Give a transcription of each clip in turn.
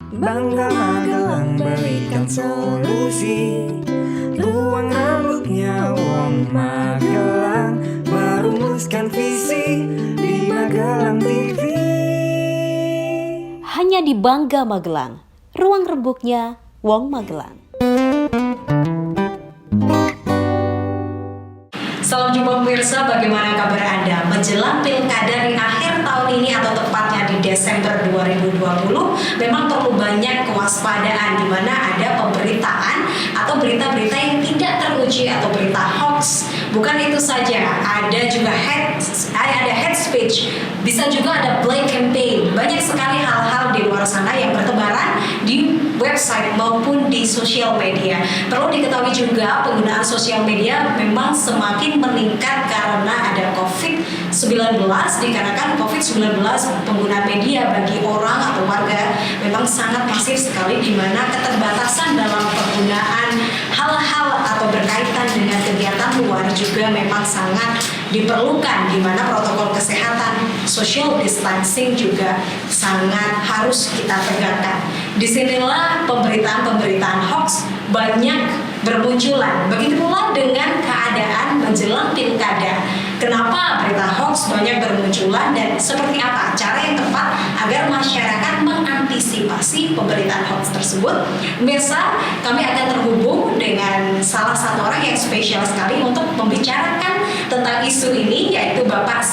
Bangga Magelang berikan solusi. Ruang rambutnya Wong Magelang merumuskan visi di Magelang TV. Hanya di Bangga Magelang, ruang rembuknya Wong Magelang. Salam jumpa pemirsa, bagaimana kabar Anda? Menjelang pilkada di akhir tahun ini atau tepatnya di Desember 2020, memang perlu banyak kewaspadaan di mana ada pemberitaan atau berita-berita yang tidak teruji atau berita hoax. Bukan itu saja, ada juga hate speech, bisa juga ada black campaign. Banyak sekali hal-hal di luar sana yang bertebaran di website maupun di sosial media. Perlu diketahui juga penggunaan sosial media memang semakin meningkat karena ada COVID-19. Dikarenakan COVID-19 pengguna media bagi orang atau warga memang sangat masif sekali, di mana keterbatasan dalam penggunaan hal-hal atau berkaitan dengan kegiatan luar juga memang sangat diperlukan, di mana protokol kesehatan social distancing juga sangat harus kita tegakkan. Disinilah pemberitaan-pemberitaan hoax banyak bermunculan. Begitu pula dengan keadaan menjelang pilkada. Kenapa berita hoax banyak bermunculan dan seperti apa cara yang tepat agar masyarakat mengantisipasi pemberitaan hoax tersebut? Pemirsa, kami akan terhubung dengan salah satu orang yang spesial sekali untuk membicarakan tentang isu ini, yaitu Bapak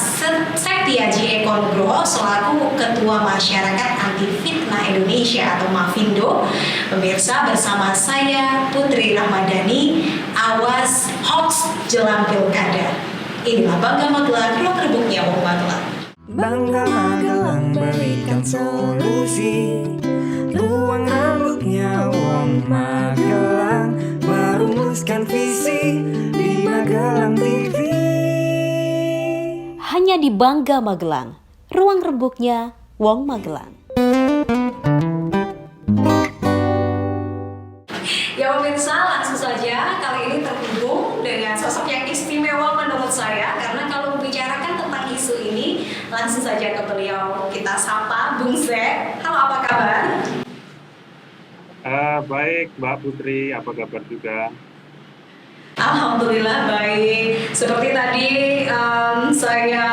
Setiaji Eko Nugroho selaku Ketua Masyarakat Anti Fitnah Indonesia atau MAFINDO. Pemirsa, bersama saya Putri Ramadhani, awas hoax jelang pilkada. Inilah Bangga Magelang, ruang rembuknya Wong Magelang. Bangga Magelang berikan solusi. Ruang rambutnya Wong Magelang merumuskan visi di Magelang TV. Hanya di Bangga Magelang, ruang rembuknya Wong Magelang. Ya pemirsa, langsung saja kali ini terhubung dengan sosok yang istimewa menurut saya, karena kalau membicarakan tentang isu ini langsung saja ke beliau. Kita sapa Bung Zek. Halo, apa kabar? Baik Mbak Putri, apa kabar juga? Alhamdulillah baik. Seperti tadi saya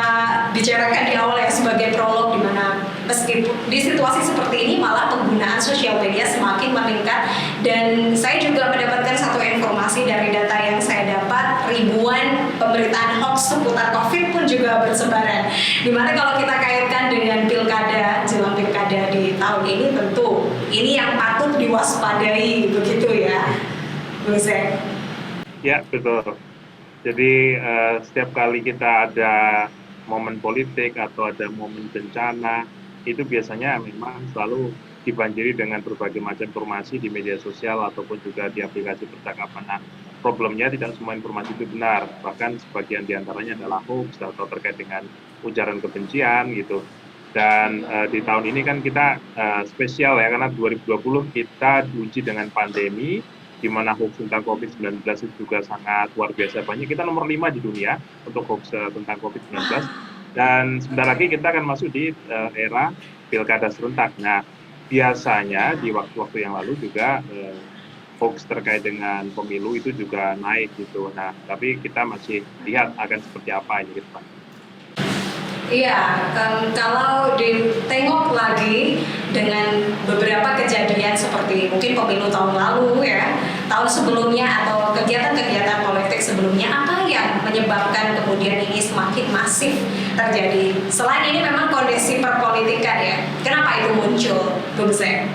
bicarakan di awal ya sebagai prolog, di mana meskipun di situasi seperti ini malah penggunaan sosial media semakin meningkat, dan saya juga mendapatkan satu informasi dari data yang saya dapat, ribuan pemberitaan hoax seputar COVID pun juga bersebaran. Dimana kalau kita kaitkan dengan pilkada, jelang pilkada di tahun ini, tentu ini yang patut diwaspadai, begitu ya, Bu Zek? Ya, betul. Jadi setiap kali kita ada momen politik atau ada momen bencana, itu biasanya memang selalu dibanjiri dengan berbagai macam informasi di media sosial ataupun juga di aplikasi percakapan. Nah, problemnya tidak semua informasi itu benar, bahkan sebagian diantaranya adalah hoax atau terkait dengan ujaran kebencian gitu. Dan di tahun ini kan kita spesial ya, karena 2020 kita diuji dengan pandemi, di mana hoax tentang COVID-19 itu juga sangat luar biasa banyak. Kita nomor 5 di dunia untuk hoax tentang COVID-19. Dan sebentar lagi kita akan masuk di era pilkada serentak. Nah, biasanya di waktu-waktu yang lalu juga hoax terkait dengan pemilu itu juga naik gitu. Nah, tapi kita masih lihat akan seperti apa ini ke depan. Iya, kalau ditengok lagi dengan beberapa kejadian seperti mungkin pemilu tahun lalu ya, tahun sebelumnya atau kegiatan-kegiatan politik sebelumnya, apa yang menyebabkan kemudian ini semakin masif terjadi? Selain ini memang kondisi perpolitikan ya, kenapa itu muncul, Bung Zek?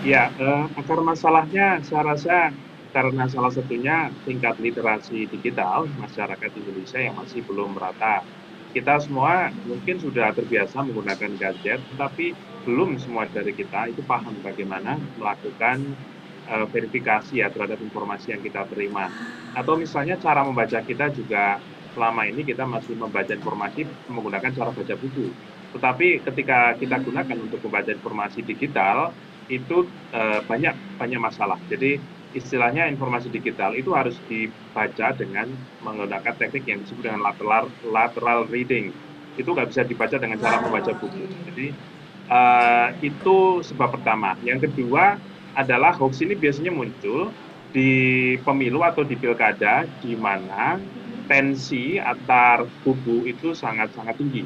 Ya, akar masalahnya saya rasa karena salah satunya tingkat literasi digital masyarakat Indonesia yang masih belum merata. Kita semua mungkin sudah terbiasa menggunakan gadget, tetapi belum semua dari kita itu paham bagaimana melakukan verifikasi ya terhadap informasi yang kita terima. Atau misalnya cara membaca kita juga selama ini kita masih membaca informasi menggunakan cara baca buku. Tetapi ketika kita gunakan untuk membaca informasi digital, itu banyak masalah. Jadi istilahnya informasi digital itu harus dibaca dengan menggunakan teknik yang disebut dengan lateral reading. Itu nggak bisa dibaca dengan cara membaca buku. Jadi Itu sebab pertama. Yang kedua adalah hoax ini biasanya muncul di pemilu atau di pilkada di mana tensi antar kubu itu sangat-sangat tinggi.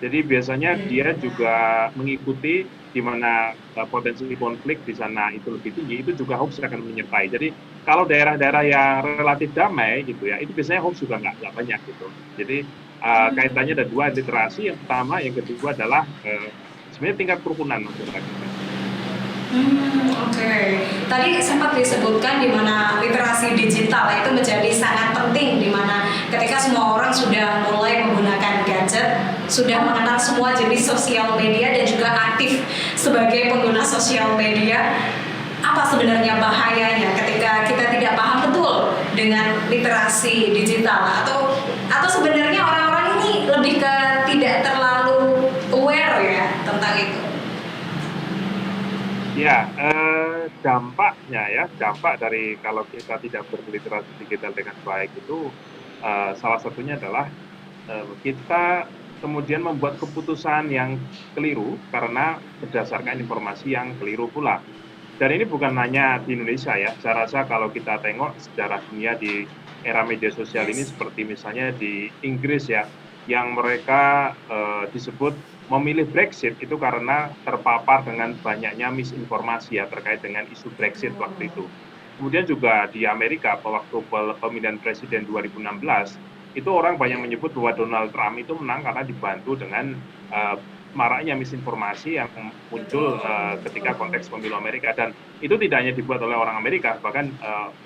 Jadi biasanya dia juga mengikuti di mana potensi konflik di sana itu lebih tinggi, itu juga hoax akan menyertai. Jadi kalau daerah-daerah yang relatif damai gitu ya, itu biasanya hoax juga nggak banyak gitu. Jadi kaitannya ada dua, literasi yang pertama, yang kedua adalah sebenarnya tingkat kerukunan masyarakat. Oke. Tadi sempat disebutkan di mana literasi digital itu menjadi sangat penting, di mana ketika semua orang sudah mulai menggunakan gadget, sudah mengenal semua jenis sosial media dan juga aktif sebagai pengguna sosial media. Apa sebenarnya bahayanya ketika kita tidak paham betul dengan literasi digital, atau sebenarnya orang-orang ini lebih ke tidak terlalu aware ya tentang itu? Ya, dampak dari kalau kita tidak berliterasi digital dengan baik itu salah satunya adalah kita kemudian membuat keputusan yang keliru karena berdasarkan informasi yang keliru pula. Dan ini bukan hanya di Indonesia ya, saya rasa kalau kita tengok sejarah dunia di era media sosial ini seperti misalnya di Inggris ya, yang mereka disebut memilih Brexit itu karena terpapar dengan banyaknya misinformasi ya terkait dengan isu Brexit waktu itu. Kemudian juga di Amerika waktu pemilihan presiden 2016 itu orang banyak menyebut bahwa Donald Trump itu menang karena dibantu dengan maraknya misinformasi yang muncul ketika konteks pemilu Amerika, dan itu tidak hanya dibuat oleh orang Amerika, bahkan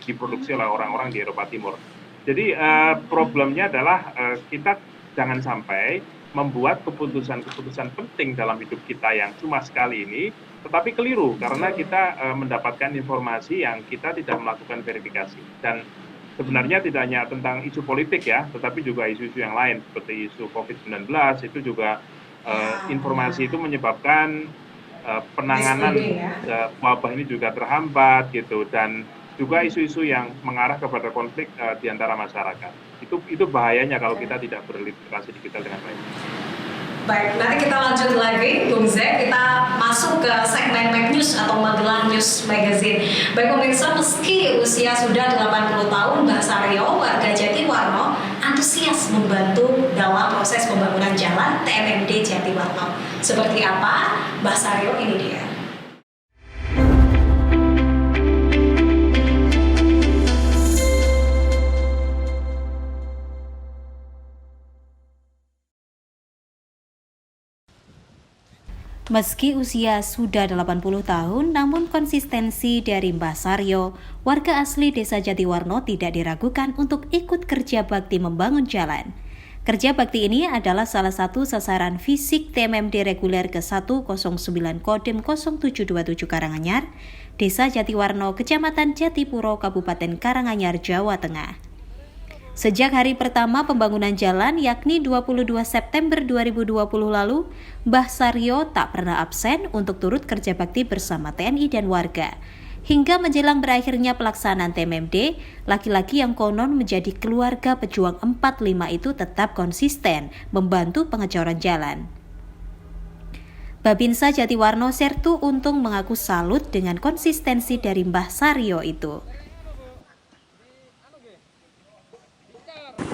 diproduksi oleh orang-orang di Eropa Timur. Jadi problemnya adalah kita jangan sampai membuat keputusan-keputusan penting dalam hidup kita yang cuma sekali ini, tetapi keliru karena kita mendapatkan informasi yang kita tidak melakukan verifikasi. Dan sebenarnya tidak hanya tentang isu politik ya, tetapi juga isu-isu yang lain seperti isu COVID-19 itu juga informasi itu menyebabkan penanganan wabah ini juga terhambat gitu, dan juga isu-isu yang mengarah kepada konflik di antara masyarakat. Itu bahayanya kalau kita tidak berliterasi digital dengan baik. Baik, nanti kita lanjut lagi, Bung Zek. Kita masuk ke segmen Mac News atau Magelang News Magazine. Baik pemirsa, meski usia sudah 80 tahun, Mbah Saryo, warga Jatiwarno, antusias membantu dalam proses pembangunan jalan TMMD Jatiwarno. Seperti apa? Mbah Saryo ini dia. Meski usia sudah 80 tahun, namun konsistensi dari Mbah Saryo, warga asli Desa Jatiwarno tidak diragukan untuk ikut kerja bakti membangun jalan. Kerja bakti ini adalah salah satu sasaran fisik TMMD reguler ke-109 Kodim 0727 Karanganyar, Desa Jatiwarno, Kecamatan Jatipuro, Kabupaten Karanganyar, Jawa Tengah. Sejak hari pertama pembangunan jalan yakni 22 September 2020 lalu, Mbah Saryo tak pernah absen untuk turut kerja bakti bersama TNI dan warga. Hingga menjelang berakhirnya pelaksanaan TMMD, laki-laki yang konon menjadi keluarga pejuang 45 itu tetap konsisten membantu pengecoran jalan. Babinsa Jatiwarno Sertu Untung mengaku salut dengan konsistensi dari Mbah Saryo itu.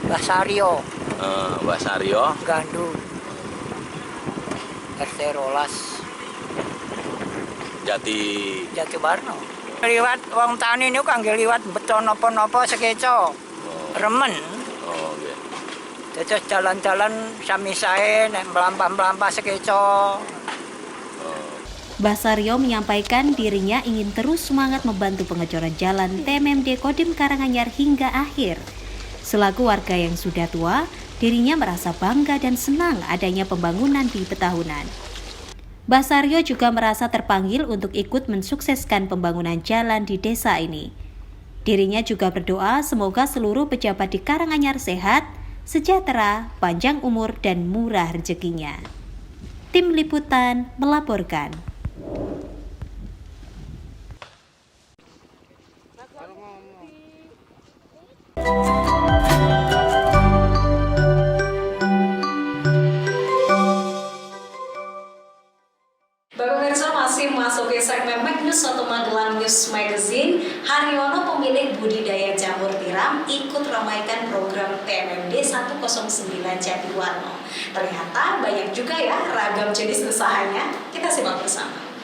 Mbah Saryo. Mbah Saryo. Gandu. RT Rolas. Jatiwarno. Liwat wong tani niku kangge liwat beton napa-napa sekeco. Remen. Oh, nggih. Terus jalan-jalan sami sae nek mlampah-mlampah sekeco. Mbah Saryo menyampaikan dirinya ingin terus semangat membantu pengecoran jalan TMMD Kodim Karanganyar hingga akhir. Selaku warga yang sudah tua, dirinya merasa bangga dan senang adanya pembangunan di Petahunan. Mbah Saryo juga merasa terpanggil untuk ikut mensukseskan pembangunan jalan di desa ini. Dirinya juga berdoa semoga seluruh pejabat di Karanganyar sehat, sejahtera, panjang umur, dan murah rezekinya. Tim Liputan melaporkan. News atau Magelang News Magazine, Haryono pemilik budidaya jamur tiram ikut ramaikan program TMMD 109 Jatiwarno. Ternyata banyak juga ya ragam jenis usahanya. Kita simak bersama.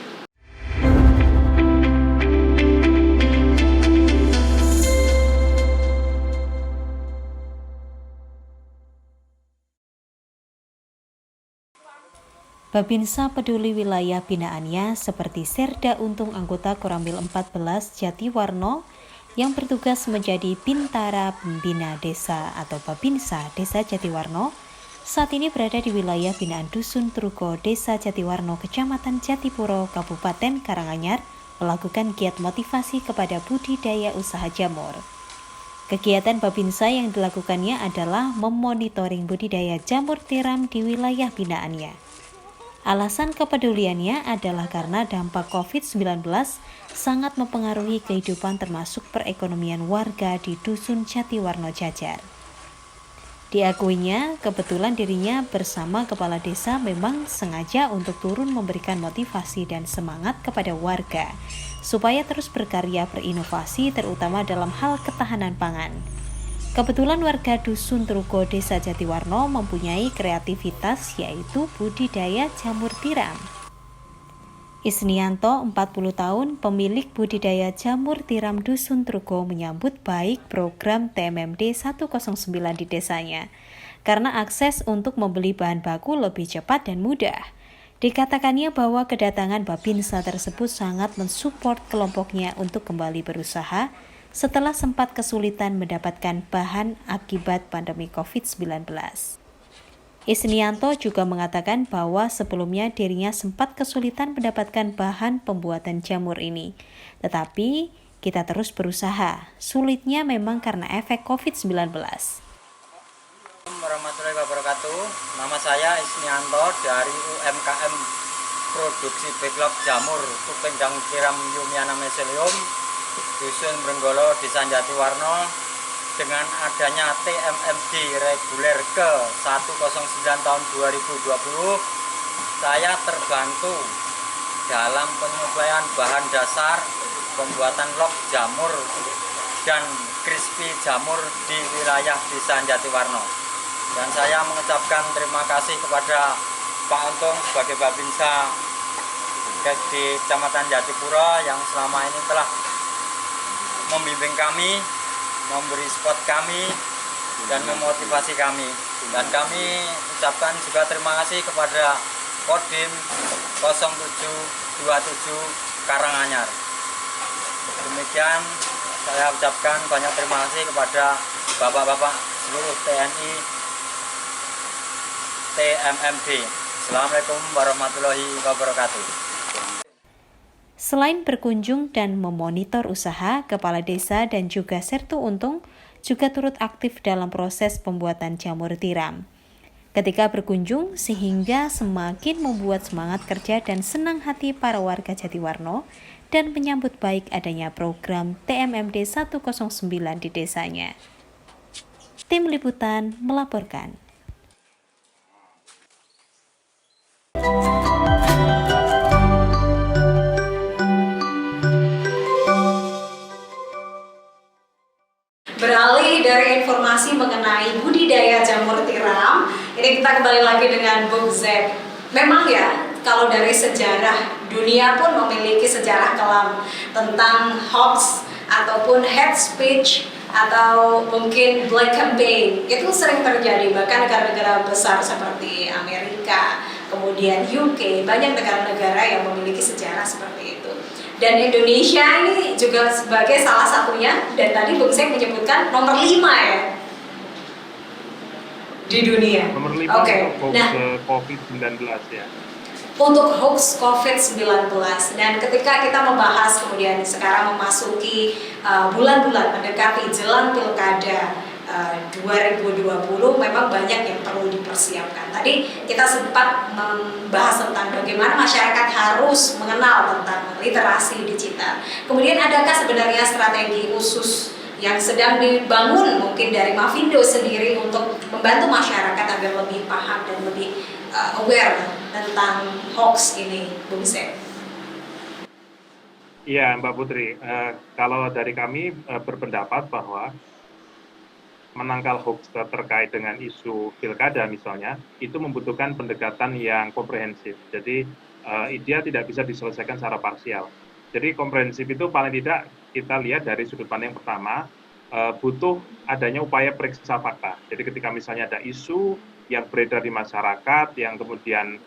Babinsa peduli wilayah binaannya seperti Serda Untung anggota Koramil 14 Jatiwarno yang bertugas menjadi Bintara Pembina Desa atau Babinsa Desa Jatiwarno saat ini berada di wilayah binaan Dusun Trugo Desa Jatiwarno Kecamatan Jatipuro Kabupaten Karanganyar melakukan giat motivasi kepada budidaya usaha jamur. Kegiatan Babinsa yang dilakukannya adalah memonitoring budidaya jamur tiram di wilayah binaannya. Alasan kepeduliannya adalah karena dampak COVID-19 sangat mempengaruhi kehidupan termasuk perekonomian warga di Dusun Jatiwarno Jajar. Diakuinya, kebetulan dirinya bersama kepala desa memang sengaja untuk turun memberikan motivasi dan semangat kepada warga supaya terus berkarya berinovasi terutama dalam hal ketahanan pangan. Kebetulan warga Dusun Trugo Desa Jatiwarno mempunyai kreativitas yaitu budidaya jamur tiram. Isnianto, 40 tahun, pemilik budidaya jamur tiram Dusun Trugo menyambut baik program TMMD 109 di desanya karena akses untuk membeli bahan baku lebih cepat dan mudah. Dikatakannya bahwa kedatangan Babinsa tersebut sangat mensupport kelompoknya untuk kembali berusaha setelah sempat kesulitan mendapatkan bahan akibat pandemi COVID-19. Isnianto juga mengatakan bahwa sebelumnya dirinya sempat kesulitan mendapatkan bahan pembuatan jamur ini. Tetapi kita terus berusaha. Sulitnya memang karena efek COVID-19. Assalamualaikum warahmatullahi wabarakatuh. Nama saya Isnianto dari UMKM Produksi Backlog Jamur Kupendang Tiram Yumiana Meselium Dusun Brenggolo Desa Jatiwarno. Dengan adanya TMMD reguler ke 109 tahun 2020, saya terbantu dalam penyesuaian bahan dasar pembuatan log jamur dan crispy jamur di wilayah Desa Jatiwarno. Dan saya mengucapkan terima kasih kepada Pak Untung sebagai Babinsa di Kecamatan Jatipuro yang selama ini telah membimbing kami, memberi support kami, dan memotivasi kami. Dan kami ucapkan juga terima kasih kepada Kodim 0727 Karanganyar. Demikian saya ucapkan banyak terima kasih kepada bapak-bapak seluruh TNI TMMD. Assalamualaikum warahmatullahi wabarakatuh. Selain berkunjung dan memonitor usaha, Kepala Desa dan juga Sertu Untung juga turut aktif dalam proses pembuatan jamur tiram. Ketika berkunjung, sehingga semakin membuat semangat kerja dan senang hati para warga Jatiwarno dan menyambut baik adanya program TMMD 109 di desanya. Tim Liputan melaporkan. Beralih dari informasi mengenai budidaya jamur tiram, ini kita kembali lagi dengan Bung Zek. Memang ya, kalau dari sejarah, dunia pun memiliki sejarah kelam tentang hoax ataupun hate speech atau mungkin black campaign. Itu sering terjadi, bahkan negara-negara besar seperti Amerika, kemudian UK, banyak negara-negara yang memiliki sejarah seperti itu. Dan Indonesia ini juga sebagai salah satunya, dan tadi Bung Sek menyebutkan nomor 5 ya di dunia. Nomor 5 Oke. untuk Nah, COVID-19 ya. untuk hoax COVID-19. Dan ketika kita membahas kemudian sekarang memasuki bulan-bulan mendekati jelang pilkada 2020, memang banyak yang perlu dipersiapkan. Tadi kita sempat membahas tentang bagaimana masyarakat harus mengenal tentang literasi digital. Kemudian adakah sebenarnya strategi khusus yang sedang dibangun mungkin dari Mavindo sendiri untuk membantu masyarakat agar lebih paham dan lebih aware tentang hoax ini, Bung Sek? Iya, Mbak Putri. Kalau dari kami berpendapat bahwa menangkal hoax terkait dengan isu pilkada misalnya, itu membutuhkan pendekatan yang komprehensif. Jadi dia tidak bisa diselesaikan secara parsial. Jadi komprehensif itu paling tidak kita lihat dari sudut pandang yang pertama, butuh adanya upaya periksa fakta. Jadi ketika misalnya ada isu yang beredar di masyarakat, yang kemudian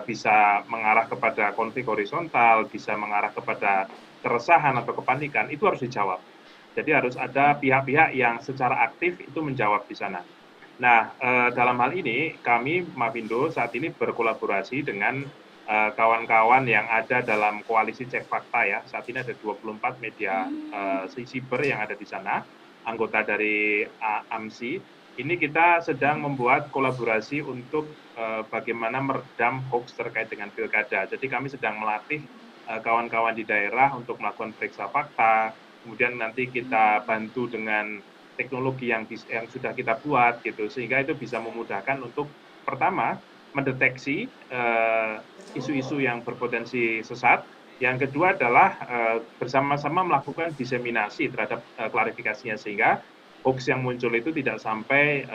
bisa mengarah kepada konflik horizontal, bisa mengarah kepada keresahan atau kepanikan, itu harus dijawab. Jadi harus ada pihak-pihak yang secara aktif itu menjawab di sana. Nah, dalam hal ini kami Mavindo saat ini berkolaborasi dengan kawan-kawan yang ada dalam koalisi cek fakta ya. Saat ini ada 24 media siber yang ada di sana, anggota dari AMSI. Ini kita sedang membuat kolaborasi untuk bagaimana meredam hoax terkait dengan pilkada. Jadi kami sedang melatih kawan-kawan di daerah untuk melakukan periksa fakta, kemudian nanti kita bantu dengan teknologi yang sudah kita buat gitu, sehingga itu bisa memudahkan untuk pertama mendeteksi isu-isu yang berpotensi sesat. Yang kedua adalah bersama-sama melakukan diseminasi terhadap klarifikasinya, sehingga hoax yang muncul itu tidak sampai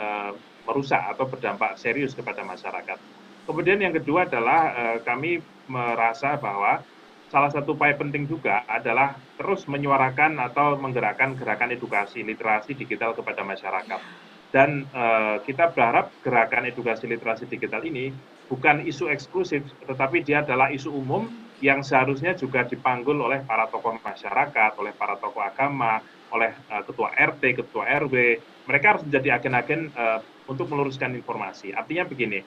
merusak atau berdampak serius kepada masyarakat. Kemudian yang kedua adalah kami merasa bahwa salah satu upaya penting juga adalah terus menyuarakan atau menggerakkan gerakan edukasi literasi digital kepada masyarakat. Dan kita berharap gerakan edukasi literasi digital ini bukan isu eksklusif, tetapi dia adalah isu umum yang seharusnya juga dipanggul oleh para tokoh masyarakat, oleh para tokoh agama, oleh ketua RT, ketua RW. Mereka harus menjadi agen-agen untuk meluruskan informasi. Artinya begini,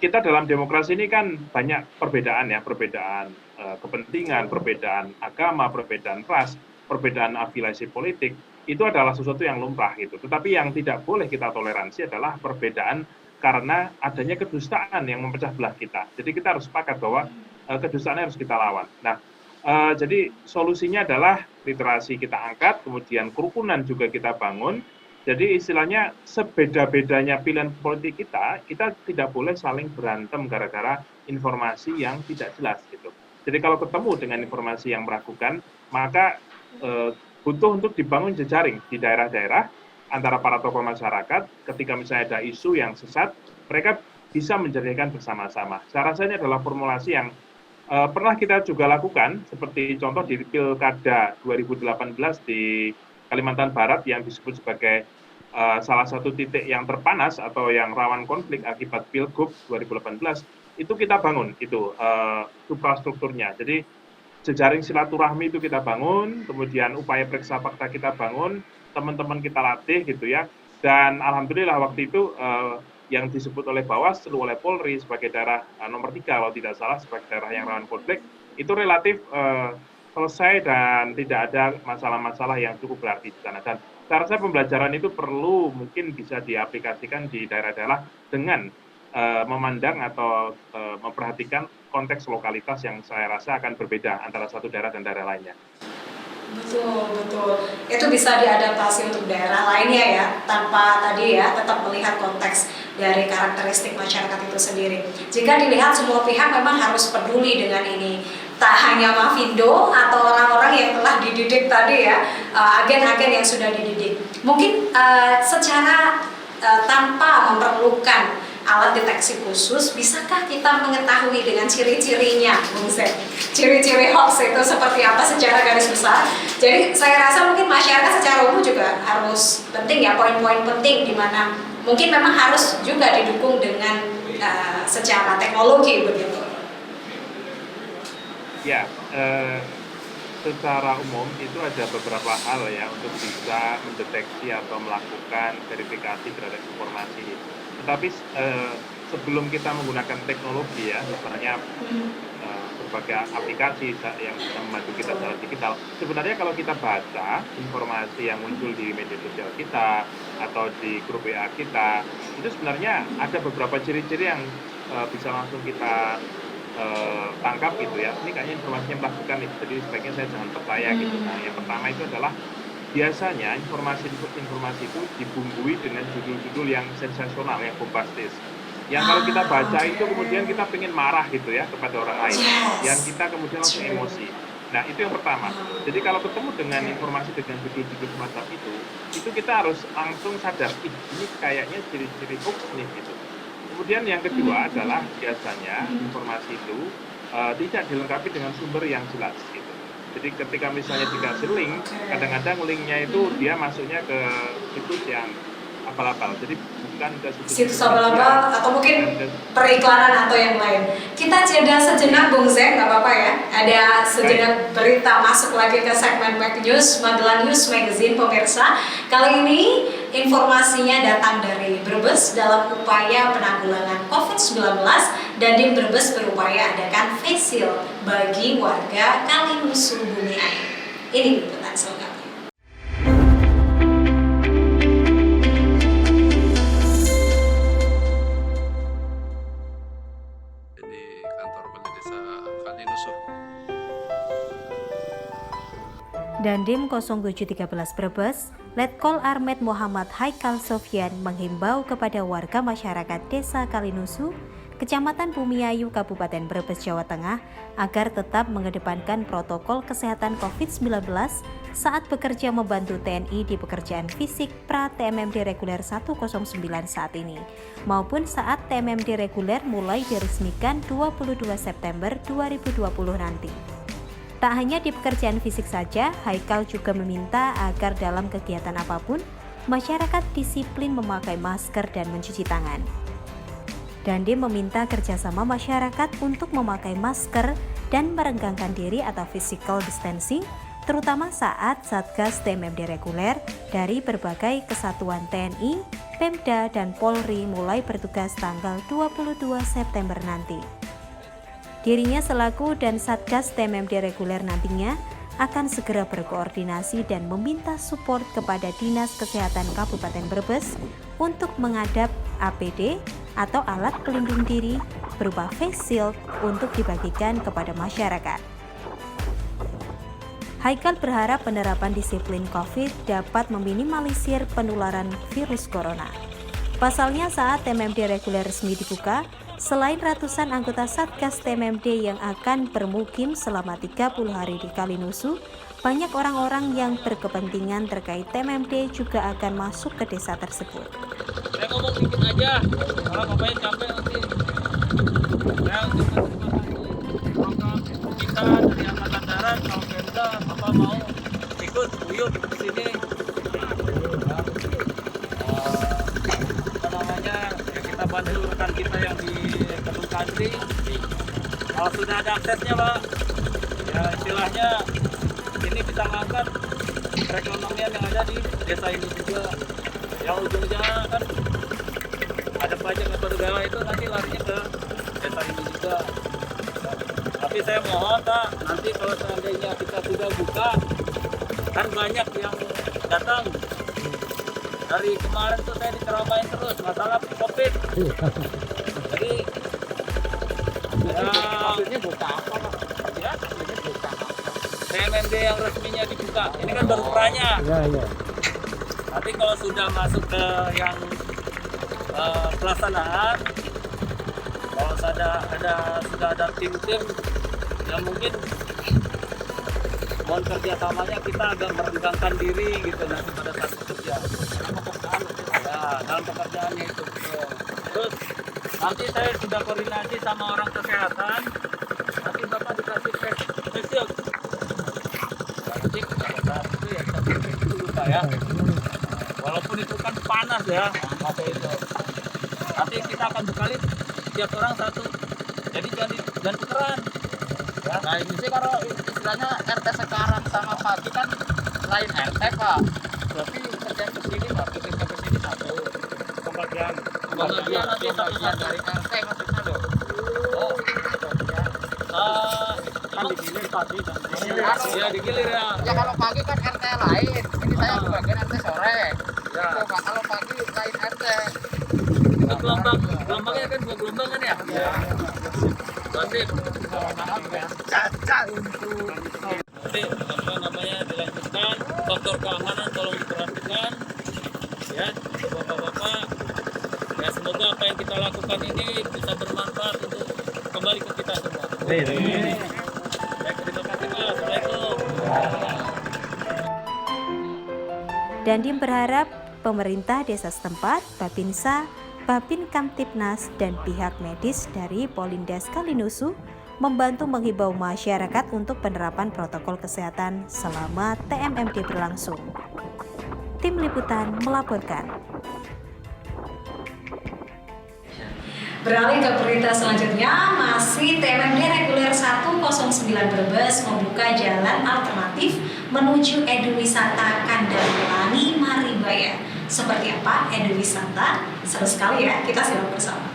kita dalam demokrasi ini kan banyak perbedaan ya, perbedaan kepentingan, perbedaan agama, perbedaan ras, perbedaan afiliasi politik, itu adalah sesuatu yang lumrah gitu. Tetapi yang tidak boleh kita toleransi adalah perbedaan karena adanya kedustaan yang memecah belah kita. Jadi kita harus sepakat bahwa kedustaannya harus kita lawan. Nah, jadi solusinya adalah literasi kita angkat, kemudian kerukunan juga kita bangun. Jadi istilahnya sebeda-bedanya pilihan politik kita tidak boleh saling berantem gara-gara informasi yang tidak jelas gitu. Jadi kalau ketemu dengan informasi yang meragukan, maka butuh untuk dibangun jejaring di daerah-daerah antara para tokoh masyarakat. Ketika misalnya ada isu yang sesat, mereka bisa menjernihkan bersama-sama. Saya rasa ini adalah formulasi yang pernah kita juga lakukan, seperti contoh di Pilkada 2018 di Kalimantan Barat yang disebut sebagai salah satu titik yang terpanas atau yang rawan konflik akibat Pilgub 2018, itu kita bangun itu suprastrukturnya. Jadi jejaring silaturahmi itu kita bangun, kemudian upaya periksa fakta kita bangun, teman-teman kita latih gitu ya. Dan alhamdulillah waktu itu yang disebut oleh Bawaslu, oleh Polri sebagai daerah nomor 3 kalau tidak salah sebagai daerah yang rawan konflik, itu relatif selesai dan tidak ada masalah-masalah yang cukup berarti di sana. Dan saya rasa pembelajaran itu perlu mungkin bisa diaplikasikan di daerah-daerah dengan memandang atau memperhatikan konteks lokalitas yang saya rasa akan berbeda antara satu daerah dan daerah lainnya. Betul, betul. Itu bisa diadaptasi untuk daerah lainnya ya, tanpa tadi ya tetap melihat konteks dari karakteristik masyarakat itu sendiri. Jika dilihat semua pihak memang harus peduli dengan ini. Tak hanya Mavindo atau orang-orang yang telah dididik tadi ya, agen-agen yang sudah dididik. Mungkin secara tanpa memerlukan alat deteksi khusus, bisakah kita mengetahui dengan ciri-cirinya, Bung Zek? Ciri-ciri hoax itu seperti apa secara garis besar? Jadi saya rasa mungkin masyarakat secara umum juga harus penting ya, poin-poin penting di mana mungkin memang harus juga didukung dengan secara teknologi begitu. Ya, secara umum itu ada beberapa hal ya untuk bisa mendeteksi atau melakukan verifikasi terhadap informasi. Tetapi sebelum kita menggunakan teknologi ya, misalnya berbagai aplikasi yang bisa membantu kita secara digital, sebenarnya kalau kita baca informasi yang muncul di media sosial kita atau di grup WA kita, itu sebenarnya ada beberapa ciri-ciri yang bisa langsung kita tangkap gitu ya. Ini kayaknya informasinya melakukan nih, jadi sebaiknya saya jangan percaya gitu. Nah, yang pertama itu adalah biasanya informasi itu dibumbui dengan judul-judul yang sensasional, yang bombastis. Yang kalau kita baca itu kemudian kita pengen marah gitu ya kepada orang lain. Yang kita kemudian langsung emosi. Nah, itu yang pertama. Jadi kalau ketemu dengan informasi dengan judul-judul semacam itu kita harus langsung sadar, ini kayaknya ciri-ciri hoax nih gitu. Kemudian yang kedua adalah biasanya informasi itu tidak dilengkapi dengan sumber yang jelas gitu. Jadi ketika misalnya dikasih link, kadang-kadang linknya itu dia masuknya ke situs yang abal-abal. Jadi bukan ke situs abal-abal atau mungkin periklanan atau yang lain. Kita jeda sejenak Bung Zek, nggak apa-apa ya. Ada sejenak berita masuk lagi ke segmen Back News, Magelang News Magazine pemirsa. Kali ini informasinya datang dari Brebes dalam upaya penanggulangan COVID-19. Dandim Brebes berupaya adakan face shield bagi warga Kalinusu Bumi Air. Ini liputan selengkapnya. Dandim 0713 Brebes, Letkol Armet Muhammad Haikal Sofyan menghimbau kepada warga masyarakat Desa Kalinusu, Kecamatan Bumiayu, Kabupaten Brebes, Jawa Tengah, agar tetap mengedepankan protokol kesehatan COVID-19 saat bekerja membantu TNI di pekerjaan fisik pra-TMMD reguler 109 saat ini, maupun saat TMMD reguler mulai diresmikan 22 September 2020 nanti. Tak hanya di pekerjaan fisik saja, Haikal juga meminta agar dalam kegiatan apapun, masyarakat disiplin memakai masker dan mencuci tangan. Dandim meminta kerjasama masyarakat untuk memakai masker dan merenggangkan diri atau physical distancing, terutama saat Satgas TMMD reguler dari berbagai kesatuan TNI, Pemda, dan Polri mulai bertugas tanggal 22 September nanti. Dirinya selaku dan Satgas TMMD reguler nantinya akan segera berkoordinasi dan meminta support kepada Dinas Kesehatan Kabupaten Brebes untuk mengadap APD atau alat pelindung diri berupa face shield untuk dibagikan kepada masyarakat. Haikal berharap penerapan disiplin COVID dapat meminimalisir penularan virus corona. Pasalnya saat TMMD reguler resmi dibuka, selain ratusan anggota Satgas TMMD yang akan bermukim selama 30 hari di Kalinusu, banyak orang-orang yang berkepentingan terkait TMMD juga akan masuk ke desa tersebut. Saya ngomong dikit aja, kalau ngapain capek nanti. Ya, kita dari Angkatan Darat, kalau Pemda, apa mau ikut buyut di sini. Kita bantu rekan kita yang di Kedung Kantri. Kalau sudah ada aksesnya Pak, ya istilahnya ini bisa mengangkat perekonomian yang ada di desa ini juga. Yang ujungnya kan ada pajak atau negara itu nanti larinya ke desa ini juga. Tapi saya mohon Pak, nanti kalau seandainya kita sudah buka, kan banyak yang datang. Dari kemarin tuh saya diceramain terus masalah COVID. Jadi maksudnya buka apa Pak? Ya, maksudnya buka apa? TMMD yang resminya dibuka. Ini kan baru peranya. Iya. Tapi kalau sudah masuk ke yang pelaksanaan, kalau sudah ada tim-tim yang mungkin mohon kerjasamanya kita agak merenggangkan diri gitu nanti pada saat bekerja. Ya, dalam pekerjaannya itu. Terus nanti saya sudah koordinasi sama orang kesehatan. Nanti Bapak dikasih face shield. Nanti itu ya kita dulu Pak ya. Walaupun itu kan panas ya, pakai itu. Nanti kita akan bekali tiap orang satu. Jadi jangan tukeran. Ya. Nah ini sih kalau istilahnya RT sekarang sama pagi kan lain RT Pak. Berarti kerja ke sini Pak, kerja ke sini satu. Pembagian nanti satu-satu dari RT maksudnya loh. Oh, kan digilir pagi dan ya digilir ya. Ya kalau pagi kan RT lain. Ini saya bagian RT sore. Ya. Itu Pak, kalau pagi lain RT. Itu gelombangnya kan 2 gelombang kan ya? Iya. Berarti maaf ya. Caca untuk nanti apa namanya dilanjutkan, faktor keamanan tolong diperhatikan ya Bapak-bapak. Ya semoga apa yang kita lakukan ini bisa bermanfaat untuk kembali ke kita semua. Baik, terima kasih Pak. Assalamualaikum. Dandim berharap pemerintah desa setempat, Babinsa, Babin Kamtipnas, dan pihak medis dari Polindes Kalinusu membantu menghimbau masyarakat untuk penerapan protokol kesehatan selama TMMD berlangsung. Tim Liputan melaporkan. Beralih ke berita selanjutnya, masih TMMD reguler 109 Brebes membuka jalan alternatif menuju Eduwisata Kandang Pelangi Maribaya. Seperti apa Eduwisata? Seru sekali ya, kita simak bersama.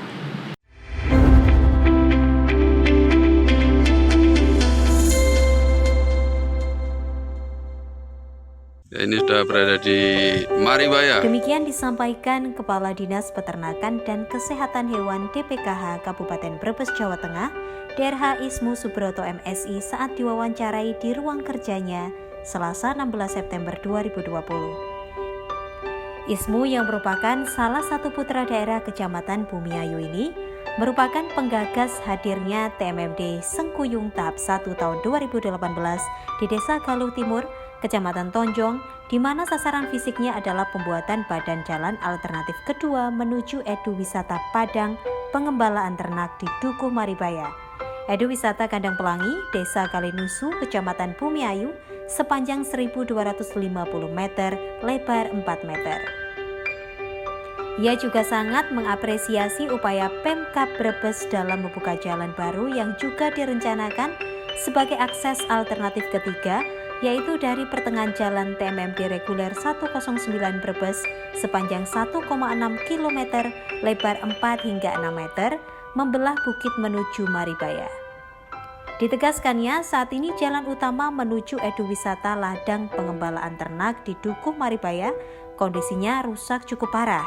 Ini sudah berada di Maribaya. Demikian disampaikan Kepala Dinas Peternakan dan Kesehatan Hewan DPKH Kabupaten Brebes, Jawa Tengah, DRH Ismu Subroto MSI saat diwawancarai di ruang kerjanya Selasa 16 September 2020. Ismu yang merupakan salah satu putra daerah Kecamatan Bumiayu ini merupakan penggagas hadirnya TMMD Sengkuyung tahap 1 tahun 2018 di Desa Galuh Timur, Kecamatan Tonjong, di mana sasaran fisiknya adalah pembuatan badan jalan alternatif kedua menuju Eduwisata Padang Pengembalaan Ternak di Dukuh Maribaya. Eduwisata Kandang Pelangi, Desa Kalinusu, Kecamatan Bumiayu, sepanjang 1.250 meter, lebar 4 meter. Ia juga sangat mengapresiasi upaya Pemkab Brebes dalam membuka jalan baru yang juga direncanakan sebagai akses alternatif ketiga, yaitu dari pertengahan jalan TMMD reguler 109 Brebes sepanjang 1,6 km, lebar 4 hingga 6 meter, membelah bukit menuju Maribaya. Ditegaskannya, saat ini jalan utama menuju Eduwisata Ladang Pengembalaan Ternak di Dukuh Maribaya kondisinya rusak cukup parah,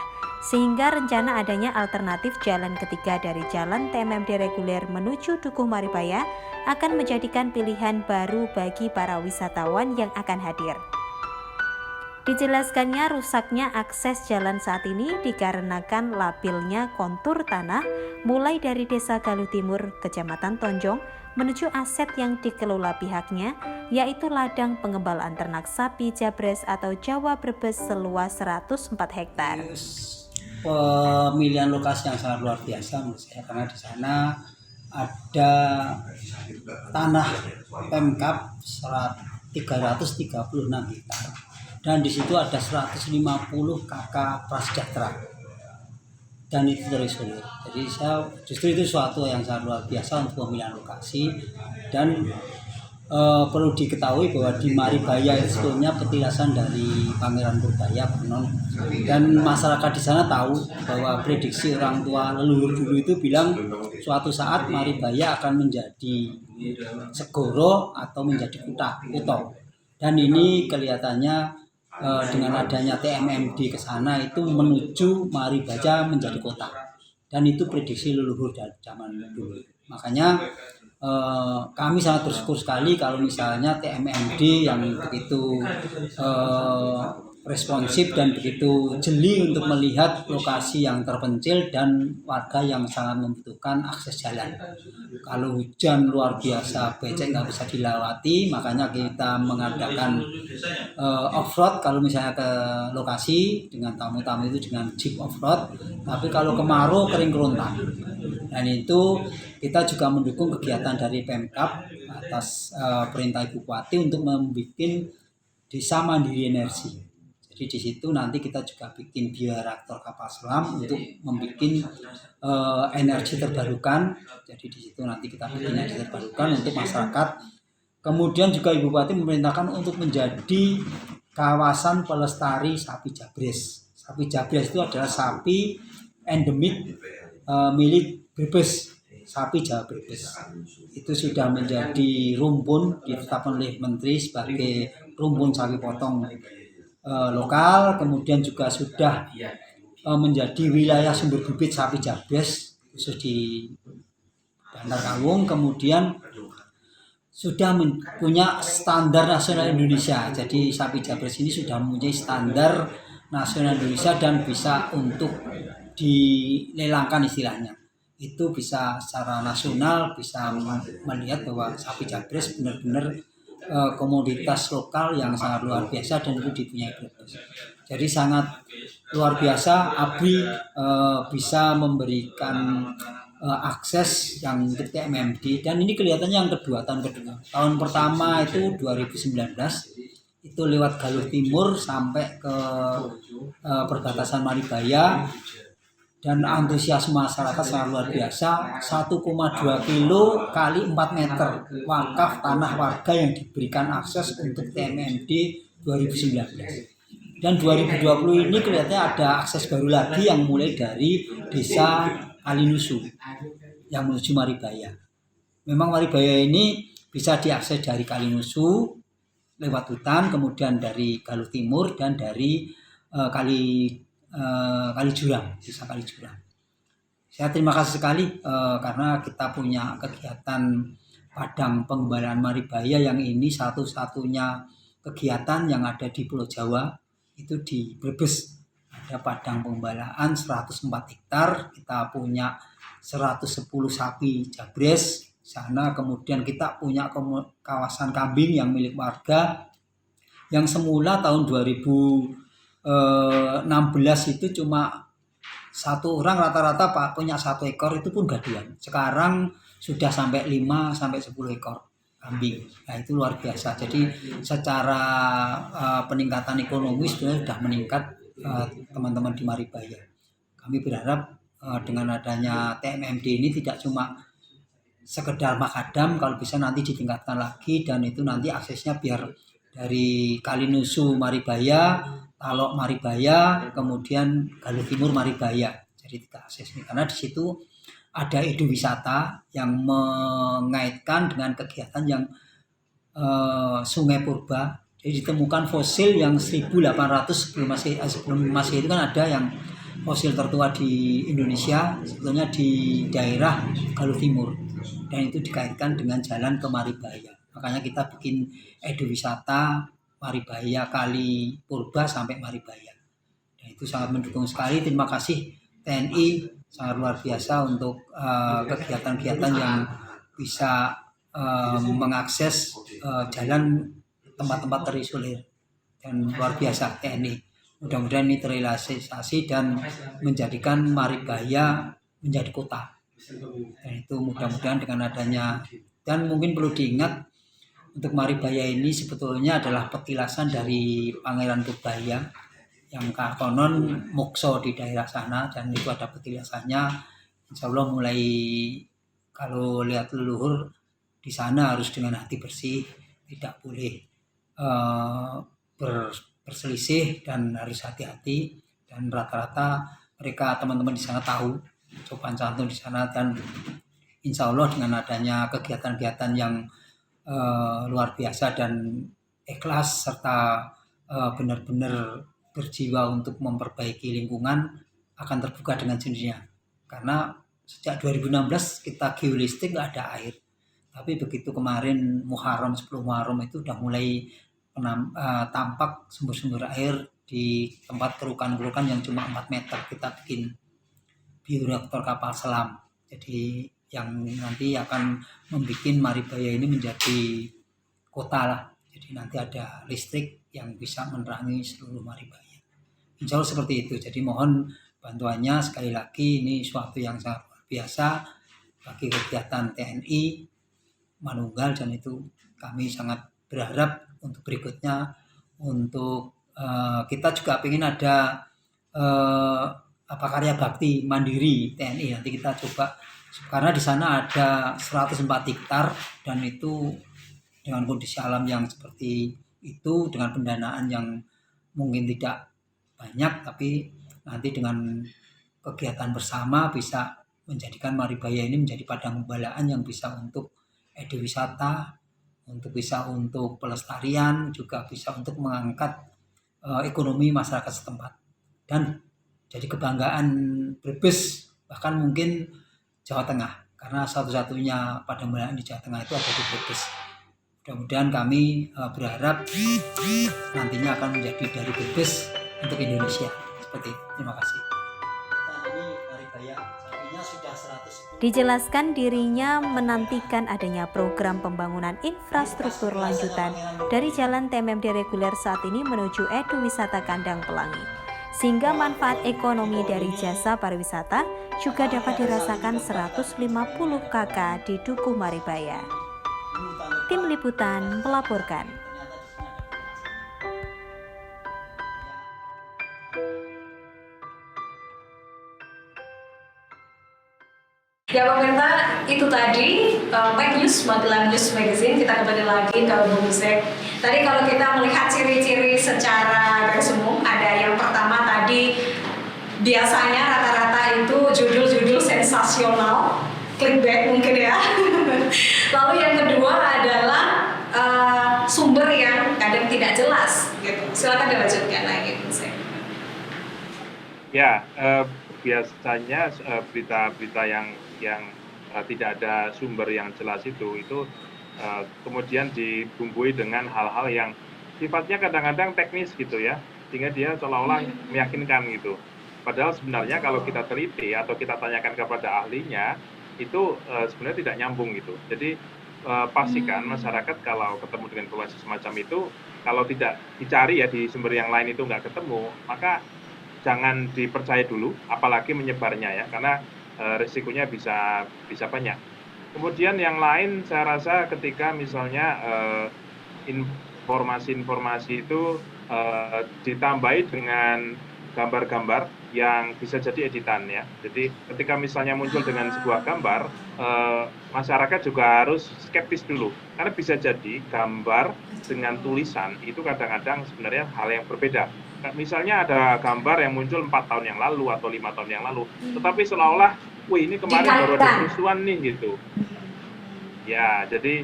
sehingga rencana adanya alternatif jalan ketiga dari jalan TMMD reguler menuju Dukuh Maribaya akan menjadikan pilihan baru bagi para wisatawan yang akan hadir. Dijelaskannya, rusaknya akses jalan saat ini dikarenakan labilnya kontur tanah mulai dari Desa Galuh Timur, Kecamatan Tonjong, menuju aset yang dikelola pihaknya, yaitu ladang pengembalaan ternak sapi Jabres atau Jawa Brebes seluas 104 hektar. Pemilihan lokasi yang sangat luar biasa menurut saya, karena di sana ada tanah Pemkab 336 hektar dan di situ ada 150 KK prasejahtera dan itu terisolir. Jadi justru itu suatu yang sangat luar biasa untuk pemilihan lokasi. Dan perlu diketahui bahwa di Maribaya itu sebetulnya petilasan dari Pangeran Purbaya Penon, dan masyarakat di sana tahu bahwa prediksi orang tua leluhur dulu itu bilang suatu saat Maribaya akan menjadi segoro atau menjadi kuto. Dan ini kelihatannya dengan adanya TMMD ke sana itu menuju Maribaya menjadi kota, dan itu prediksi leluhur dari zaman dulu. Makanya kami sangat bersyukur sekali kalau misalnya TMMD yang begitu responsif dan begitu jeli untuk melihat lokasi yang terpencil dan warga yang sangat membutuhkan akses jalan. Kalau hujan luar biasa, becek nggak bisa dilewati, makanya kita mengadakan off-road kalau misalnya ke lokasi dengan tamu-tamu itu dengan jeep off-road. Tapi kalau kemarau kering kerontang. Dan itu kita juga mendukung kegiatan dari Pemkab atas perintah Ibu Bupati untuk membuat desa mandiri energi. Jadi di situ nanti kita juga bikin bioreaktor kapal selam untuk membuat energi terbarukan. Jadi di situ nanti kita bikin energi terbarukan untuk masyarakat. Kemudian juga Ibu Bupati memerintahkan untuk menjadi kawasan pelestari sapi Jabres. Sapi Jabres itu adalah sapi endemik milik Brebes, sapi Jawa Brebes. Itu sudah menjadi rumpun ditetapkan oleh Menteri sebagai rumpun sapi potong lokal. Kemudian juga sudah menjadi wilayah sumber bibit sapi Jabres khusus di Bandar Kawung. Kemudian sudah punya standar nasional Indonesia. Jadi sapi Jabres ini sudah mempunyai standar nasional Indonesia dan bisa untuk dilelangkan istilahnya. Itu bisa secara nasional bisa melihat bahwa sapi Jabres benar-benar komoditas lokal yang sangat luar biasa dan itu dipunyai Brebes. Jadi sangat luar biasa ABRI bisa memberikan akses yang untuk TMMD, dan ini kelihatannya yang kedua, tahun kedua. Tahun pertama itu 2019 itu lewat Galuh Timur sampai ke perbatasan Maribaya, dan antusiasme masyarakat sangat luar biasa. 1,2 kilo kali 4 meter wakaf tanah warga yang diberikan akses untuk TMMD 2019. Dan 2020 ini kelihatannya ada akses baru lagi yang mulai dari desa Kalinusu yang menuju Maribaya. Memang Maribaya ini bisa diakses dari Kalinusu lewat hutan, kemudian dari Galuh Timur, dan dari Kalijurang, desa Kalijurang. Saya terima kasih sekali karena kita punya kegiatan Padang Pengembalaan Maribaya yang ini satu-satunya kegiatan yang ada di Pulau Jawa, itu di Brebes. Ada padang pengembalaan 104 hektar, kita punya 110 sapi jabres sana, kemudian kita punya kawasan kambing yang milik warga yang semula tahun 2016 itu cuma satu orang rata-rata punya 1 ekor, itu pun gaduhan. Sekarang sudah sampai 5 sampai 10 ekor kambing. Nah, itu luar biasa. Jadi secara peningkatan ekonomi sebenarnya sudah meningkat teman-teman di Maribaya. Kami berharap dengan adanya TMMD ini tidak cuma sekedar makadam, kalau bisa nanti ditingkatkan lagi, dan itu nanti aksesnya biar dari Kalinusu Maribaya, Talok Maribaya, kemudian Galuh Timur Maribaya. Jadi 3 akses ini, karena di situ ada ekowisata yang mengaitkan dengan kegiatan yang Sungai Purba. Jadi ditemukan fosil yang 1800 sebelum Masehi itu kan ada yang fosil tertua di Indonesia sebetulnya di daerah Galuh Timur, dan itu dikaitkan dengan jalan ke Maribaya. Makanya kita bikin ekowisata Maribaya Kali Purba sampai Maribaya. Dan itu sangat mendukung sekali. Terima kasih TNI, sangat luar biasa untuk kegiatan-kegiatan yang bisa mengakses jalan tempat-tempat terisolir, dan luar biasa TNI. Mudah-mudahan ini terrealisasi dan menjadikan Maribaya menjadi kota. Dan itu mudah-mudahan dengan adanya, dan mungkin perlu diingat untuk Maribaya ini sebetulnya adalah petilasan dari Pangeran Purbaya yang konon mokso di daerah sana, dan itu ada petilasannya. Insya Allah mulai kalau lihat leluhur di sana harus dengan hati bersih, tidak boleh berselisih, dan harus hati-hati. Dan rata-rata mereka teman-teman di sana tahu sopan santun di sana, dan insya Allah dengan adanya kegiatan-kegiatan yang luar biasa dan ikhlas serta benar-benar berjiwa untuk memperbaiki lingkungan akan terbuka dengan sendirinya. Karena sejak 2016 kita geolistik nggak ada air, tapi begitu kemarin Muharram, 10 Muharram itu udah mulai tampak sumber-sumber air di tempat kerukan-kerukan yang cuma 4 meter. Kita bikin bioreaktor kapal selam, jadi yang nanti akan membuat Maribaya ini menjadi kota lah. Jadi nanti ada listrik yang bisa menerangi seluruh Maribaya. Insya Allah seperti itu. Jadi mohon bantuannya sekali lagi, ini suatu yang sangat luar biasa bagi kegiatan TNI Manunggal, dan itu kami sangat berharap untuk berikutnya, untuk kita juga ingin ada karya bakti mandiri TNI. Nanti kita coba, karena di sana ada 104 hektar, dan itu dengan kondisi alam yang seperti itu, dengan pendanaan yang mungkin tidak banyak, tapi nanti dengan kegiatan bersama bisa menjadikan Maribaya ini menjadi padang pembalaan yang bisa untuk ekowisata, bisa untuk pelestarian, juga bisa untuk mengangkat ekonomi masyarakat setempat, dan jadi kebanggaan Brebes, bahkan mungkin Jawa Tengah, karena satu-satunya padang pembalaan di Jawa Tengah itu ada di Brebes. Mudah-mudahan kami berharap nantinya akan menjadi dari Brebes untuk Indonesia. Seperti itu. Terima kasih. Ini Maribaya, sapinya sudah Dijelaskan dirinya menantikan adanya program pembangunan infrastruktur lanjutan dari jalan TMMD reguler saat ini menuju Edu Wisata Kandang Pelangi, sehingga manfaat ekonomi dari jasa pariwisata juga dapat dirasakan 150 KK di Duku Maribaya. Tim Liputan melaporkan. Ya pemirsa, itu tadi Pack News, Magelang News Magazine. Kita kembali lagi ke Bung Zek. Tadi kalau kita melihat ciri-ciri secara garis umum, ada yang pertama tadi biasanya rata-rata itu judul-judul sensasional, clickbait mungkin ya. Lalu yang kedua adalah sumber yang kadang tidak jelas gitu. Silakan dilanjutkan lagi Bung Zek. Ya, biasanya berita-berita yang tidak ada sumber yang jelas itu kemudian dibumbui dengan hal-hal yang sifatnya kadang-kadang teknis gitu ya, sehingga dia seolah-olah meyakinkan gitu. Padahal sebenarnya kalau kita teliti atau kita tanyakan kepada ahlinya itu sebenarnya tidak nyambung gitu. Jadi pastikan masyarakat kalau ketemu dengan informasi semacam itu, kalau tidak dicari ya di sumber yang lain itu nggak ketemu, maka jangan dipercaya dulu, apalagi menyebarnya ya, karena risikonya bisa banyak. Kemudian yang lain saya rasa ketika misalnya informasi-informasi itu ditambahi dengan gambar-gambar yang bisa jadi editan ya. Jadi ketika misalnya muncul dengan sebuah gambar, masyarakat juga harus skeptis dulu, karena bisa jadi gambar dengan tulisan itu kadang-kadang sebenarnya hal yang berbeda. Misalnya ada gambar yang muncul 4 tahun yang lalu atau 5 tahun yang lalu, tetapi seolah-olah, wih ini kemarin baru ada kerusuhan nih gitu. Ya, jadi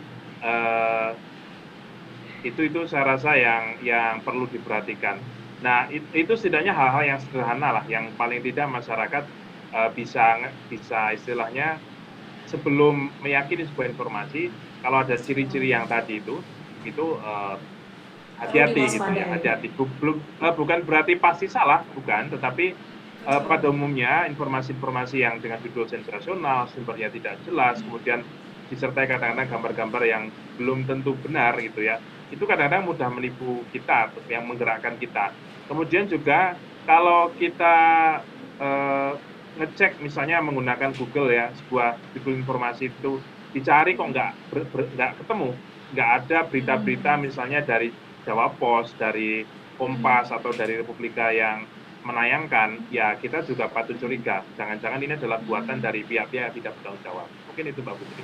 itu saya rasa yang perlu diperhatikan. Nah, itu setidaknya hal-hal yang sederhana lah, yang paling tidak masyarakat bisa istilahnya sebelum meyakini sebuah informasi, kalau ada ciri-ciri yang tadi itu hati-hati gitu ya, hati-hati. Bukan berarti pasti salah, bukan, tetapi pada umumnya informasi-informasi yang dengan judul sensasional, sumbernya tidak jelas, kemudian disertai kadang-kadang gambar-gambar yang belum tentu benar gitu ya, itu kadang-kadang mudah menipu kita, yang menggerakkan kita. Kemudian juga kalau kita ngecek misalnya menggunakan Google ya, sebuah judul informasi itu dicari kok nggak ketemu, nggak ada berita-berita misalnya dari Jawa Pos, dari Kompas atau dari Republika yang menayangkan, ya kita juga patut curiga. Jangan-jangan ini adalah buatan dari pihak-pihak yang tidak bertanggung jawab. Mungkin itu Mbak Putri.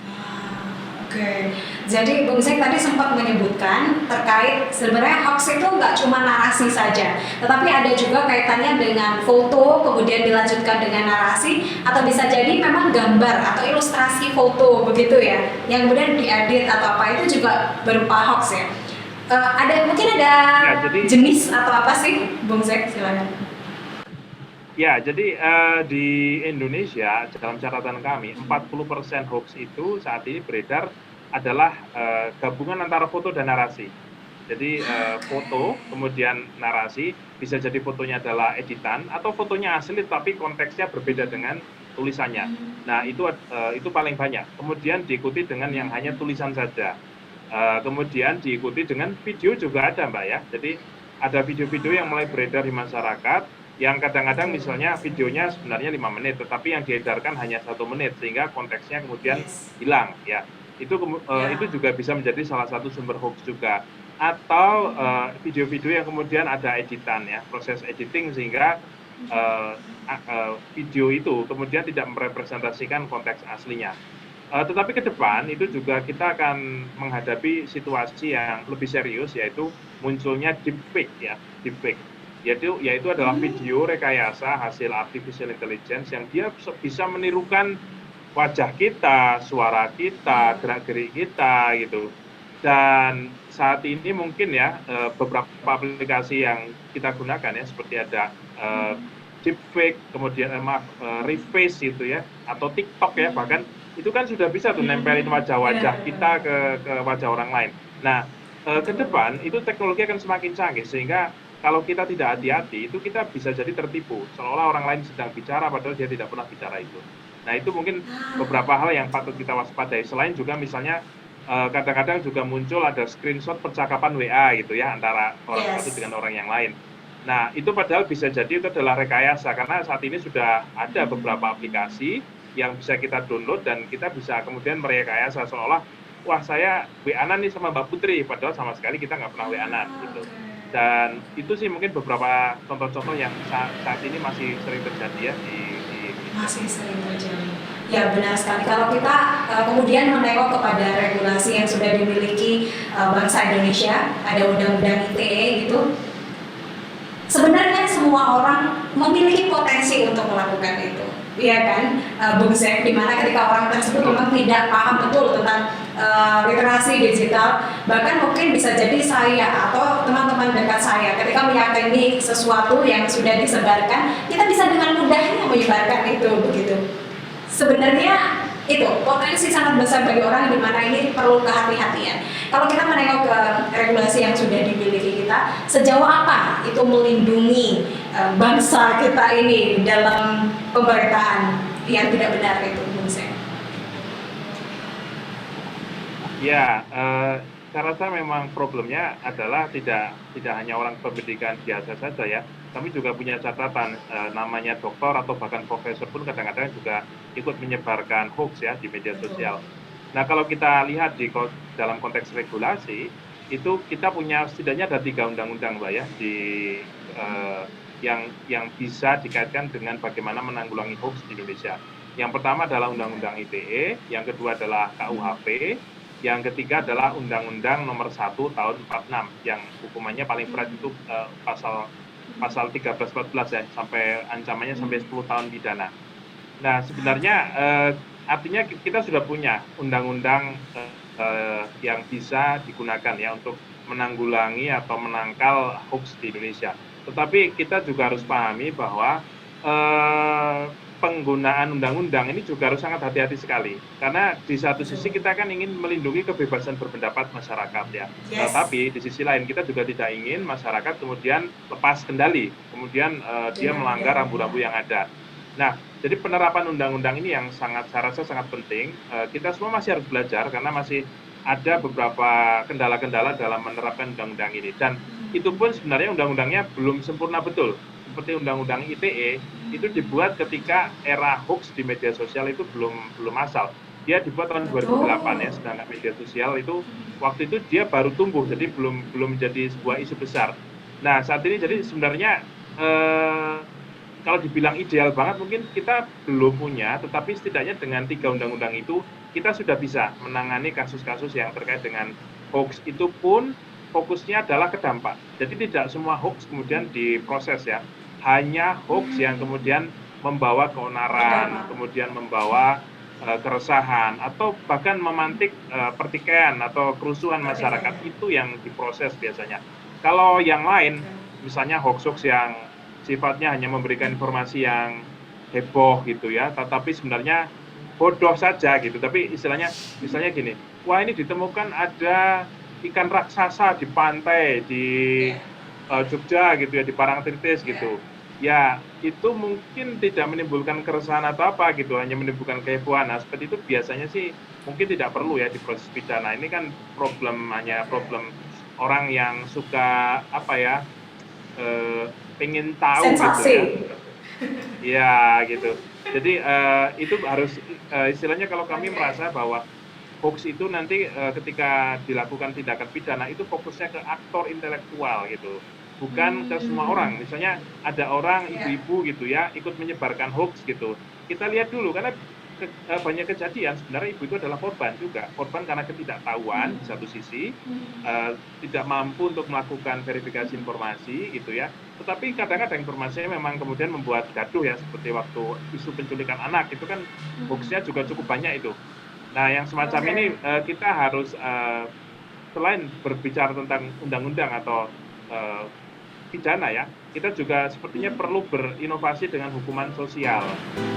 Oke, jadi Bung Zek tadi sempat menyebutkan terkait sebenarnya hoax itu nggak cuma narasi saja, tetapi ada juga kaitannya dengan foto, kemudian dilanjutkan dengan narasi, atau bisa jadi memang gambar atau ilustrasi foto begitu ya, yang kemudian diedit atau apa, itu juga berupa hoax ya. Mungkin ada jenis atau apa sih, Bung Zek, silakan. Ya, jadi di Indonesia dalam catatan kami 40% hoax itu saat ini beredar adalah gabungan antara foto dan narasi. Jadi foto kemudian narasi, bisa jadi fotonya adalah editan atau fotonya asli tapi konteksnya berbeda dengan tulisannya. Nah, itu paling banyak. Kemudian diikuti dengan yang hanya tulisan saja. Kemudian diikuti dengan video juga ada Mbak ya. Jadi ada video-video yang mulai beredar di masyarakat yang kadang-kadang misalnya videonya sebenarnya 5 menit tetapi yang diedarkan hanya 1 menit sehingga konteksnya kemudian hilang ya. Itu juga bisa menjadi salah satu sumber hoax juga. Atau video-video yang kemudian ada editan ya, proses editing sehingga video itu kemudian tidak merepresentasikan konteks aslinya. Tetapi ke depan itu juga kita akan menghadapi situasi yang lebih serius, yaitu munculnya deepfake ya, deepfake. Yaitu adalah video rekayasa hasil artificial intelligence yang dia bisa menirukan wajah kita, suara kita, gerak-gerik kita gitu. Dan saat ini mungkin ya beberapa aplikasi yang kita gunakan ya, seperti ada deepfake, kemudian reface gitu ya, atau TikTok ya, bahkan itu kan sudah bisa tuh nempelin wajah-wajah kita ke wajah orang lain. Nah, ke depan itu teknologi akan semakin canggih sehingga kalau kita tidak hati-hati itu kita bisa jadi tertipu seolah orang lain sedang bicara padahal dia tidak pernah bicara itu. Nah, itu mungkin beberapa hal yang patut kita waspadai. Selain juga misalnya kadang-kadang juga muncul ada screenshot percakapan WA gitu ya antara orang satu dengan orang yang lain. Nah, itu padahal bisa jadi itu adalah rekayasa karena saat ini sudah ada beberapa aplikasi yang bisa kita download dan kita bisa kemudian merekayasa seolah wah saya WA-an nih sama Mbak Putri padahal sama sekali kita nggak pernah WA-an gitu. Dan itu sih mungkin beberapa contoh-contoh yang saat ini masih sering terjadi ya di Masih sering terjadi. Ya benar sekali. Kalau kita kemudian menengok kepada regulasi yang sudah dimiliki bangsa Indonesia, ada undang-undang ITE gitu. Sebenarnya semua orang memiliki potensi untuk melakukan itu, ya kan, Bung Zek, dimana ketika orang tersebut memang tidak paham betul tentang literasi digital, bahkan mungkin bisa jadi saya atau teman-teman dekat saya ketika meyakini sesuatu yang sudah disebarkan, kita bisa dengan mudahnya menyebarkan itu begitu. Sebenarnya itu potensi sangat besar bagi orang di mana ini perlu kehati-hatian. Kalau kita menengok ke regulasi yang sudah dimiliki kita, sejauh apa itu melindungi bangsa kita ini dalam pemberitaan yang tidak benar itu, Bung Zek? Ya, saya rasa memang problemnya adalah tidak hanya orang pendidikan biasa saja ya, kami juga punya catatan namanya doktor atau bahkan profesor pun kadang-kadang juga ikut menyebarkan hoax ya di media sosial. Nah kalau kita lihat dalam konteks regulasi itu kita punya setidaknya ada 3 undang-undang Mbak ya yang bisa dikaitkan dengan bagaimana menanggulangi hoax di Indonesia. Yang pertama adalah Undang-Undang ITE, yang kedua adalah KUHP, yang ketiga adalah Undang-Undang Nomor 1 Tahun 46 yang hukumannya paling berat itu pasal 13-14 ya, sampai ancamannya sampai 10 tahun pidana. Nah sebenarnya artinya kita sudah punya undang-undang yang bisa digunakan ya untuk menanggulangi atau menangkal hoax di Indonesia. Tetapi kita juga harus pahami bahwa penggunaan undang-undang ini juga harus sangat hati-hati sekali. Karena di satu sisi kita kan ingin melindungi kebebasan berpendapat masyarakat ya. Tetapi di sisi lain kita juga tidak ingin masyarakat kemudian lepas kendali, kemudian dia melanggar rambu-rambu yang ada. Nah, jadi penerapan undang-undang ini yang saya rasa sangat penting. Kita semua masih harus belajar karena masih ada beberapa kendala-kendala dalam menerapkan undang-undang ini. Dan itu pun sebenarnya undang-undangnya belum sempurna betul. Seperti undang-undang ITE itu dibuat ketika era hoax di media sosial itu belum asal. Dia dibuat tahun 2008 ya, sedangkan media sosial itu waktu itu dia baru tumbuh, jadi belum menjadi sebuah isu besar. Nah saat ini jadi sebenarnya kalau dibilang ideal banget mungkin kita belum punya, tetapi setidaknya dengan 3 undang-undang itu kita sudah bisa menangani kasus-kasus yang terkait dengan hoax. Itu pun fokusnya adalah ke dampak. Jadi tidak semua hoax kemudian diproses ya, hanya hoax yang kemudian membawa keonaran, kemudian membawa keresahan atau bahkan memantik pertikaian atau kerusuhan masyarakat, itu yang diproses biasanya. Kalau yang lain misalnya hoax-hoax yang sifatnya hanya memberikan informasi yang heboh gitu ya, tetapi sebenarnya bodoh saja gitu. Tapi istilahnya misalnya gini, wah ini ditemukan ada ikan raksasa di pantai di Jogja gitu ya, di Parangtritis gitu. Ya itu mungkin tidak menimbulkan keresahan atau apa gitu, hanya menimbulkan kehebohan. Nah seperti itu biasanya sih mungkin tidak perlu ya diproses pidana. Ini kan problem orang yang suka apa ya, pengen tahu sensasi. gitu ya. Ya gitu. Jadi itu harus istilahnya kalau kami merasa bahwa hoax itu nanti ketika dilakukan tindakan pidana itu fokusnya ke aktor intelektual gitu, bukan ke semua orang. Misalnya ada orang ibu-ibu gitu ya ikut menyebarkan hoax gitu, kita lihat dulu karena banyak kejadian sebenarnya ibu itu adalah korban juga, korban karena ketidaktahuan di satu sisi, tidak mampu untuk melakukan verifikasi informasi gitu ya. Tetapi kadang-kadang informasinya memang kemudian membuat gaduh ya, seperti waktu isu penculikan anak itu kan hoaxnya juga cukup banyak itu. Nah yang semacam ini kita harus selain berbicara tentang undang-undang atau pidana ya, kita juga sepertinya perlu berinovasi dengan hukuman sosial.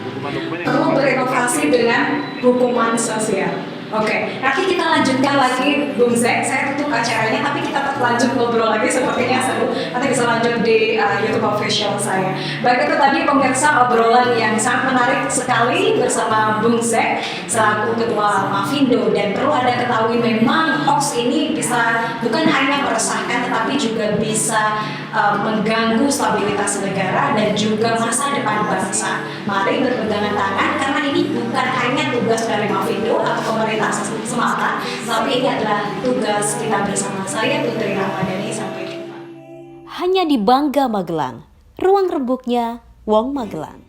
Hukuman yang perlu berinovasi dengan hukuman sosial. Oke, nanti kita lanjutkan lagi Bung Zek. Saya tutup acaranya, tapi kita tetap lanjut ngobrol lagi, sepertinya seru. Nanti bisa lanjut di YouTube official saya. Baik, itu tadi pemirsa obrolan yang sangat menarik sekali bersama Bung Zek selaku Ketua Mafindo. Dan perlu Anda ketahui, memang hoax ini bisa bukan hanya meresahkan, tetapi juga bisa mengganggu stabilitas negara dan juga masa depan bangsa. Mari berpegangan tangan, karena ini bukan hanya tugas dari Mafindo atau pemerintah semata, tapi ini adalah tugas kita bersama. Saya Putri Ramadhani, sampai jumpa. Hanya di Bangga Magelang, ruang rembuknya Wong Magelang.